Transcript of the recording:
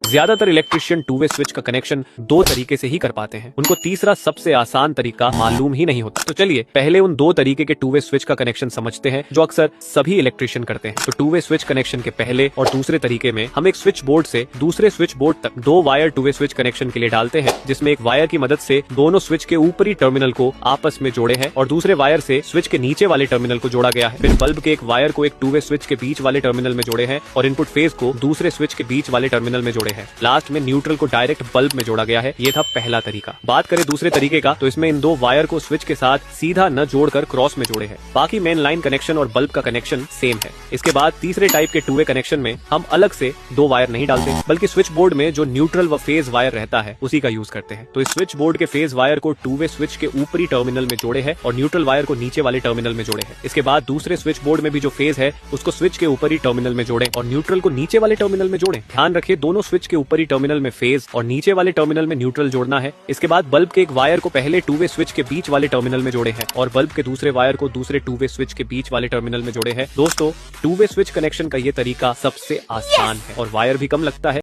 ज्यादातर electrician two way switch का connection दो तरीके से ही कर पाते हैं, उनको तीसरा सबसे आसान तरीका मालूम ही नहीं होता। तो चलिए पहले उन दो तरीके के टू वे स्विच का कनेक्शन समझते हैं जो अक्सर सभी इलेक्ट्रिशियन करते हैं। तो टू वे स्विच कनेक्शन के पहले और दूसरे तरीके में हम एक स्विच बोर्ड से दूसरे स्विच बोर्ड तक दो wire two way switch connection के लिए डालते हैं, जिसमें एक वायर की मदद से दोनों स्विच के ऊपरी टर्मिनल को आपस में जोड़े हैं और दूसरे वायर से स्विच के नीचे वाले टर्मिनल को जोड़ा गया है। फिर बल्ब के एक वायर को एक टू वे स्विच के बीच वाले टर्मिनल में जोड़े हैं और इनपुट फेज को दूसरे स्विच के बीच वाले टर्मिनल में जोड़े हैं। लास्ट में न्यूट्रल को डायरेक्ट बल्ब में जोड़ा गया है। ये था पहला तरीका। बात करें दूसरे तरीके का तो इसमें इन दो वायर को स्विच के साथ सीधा न जोड़कर क्रॉस में जोड़े हैं। बाकी मेन लाइन कनेक्शन और बल्ब का कनेक्शन सेम है। इसके बाद तीसरे टाइप के टू वे कनेक्शन में हम अलग से दो वायर नहीं डालते, बल्कि स्विच बोर्ड में जो न्यूट्रल व फेज वायर रहता है उसी का यूज करते हैं। तो इस स्विच बोर्ड के फेज वायर को टू वे स्विच के ऊपरी टर्मिनल में जोड़े हैं और न्यूट्रल वायर को नीचे वाले टर्मिनल में जोड़े हैं। इसके बाद दूसरे स्विच बोर्ड में भी जो फेज है उसको स्विच के ऊपरी टर्मिनल में जोड़े और न्यूट्रल को नीचे वाले टर्मिनल में जोड़े। ध्यान रखिए दोनों स्विच के ऊपरी टर्मिनल में फेज और नीचे वाले टर्मिनल में न्यूट्रल जोड़ना है। इसके बाद बल्ब के एक वायर को पहले टू वे स्विच के बीच वाले टर्मिनल में जोड़े हैं और बल्ब के दूसरे वायर को दूसरे टू वे स्विच के बीच वाले टर्मिनल में जोड़े हैं। दोस्तों टू वे स्विच कनेक्शन का ये तरीका सबसे आसान है और वायर भी कम लगता है।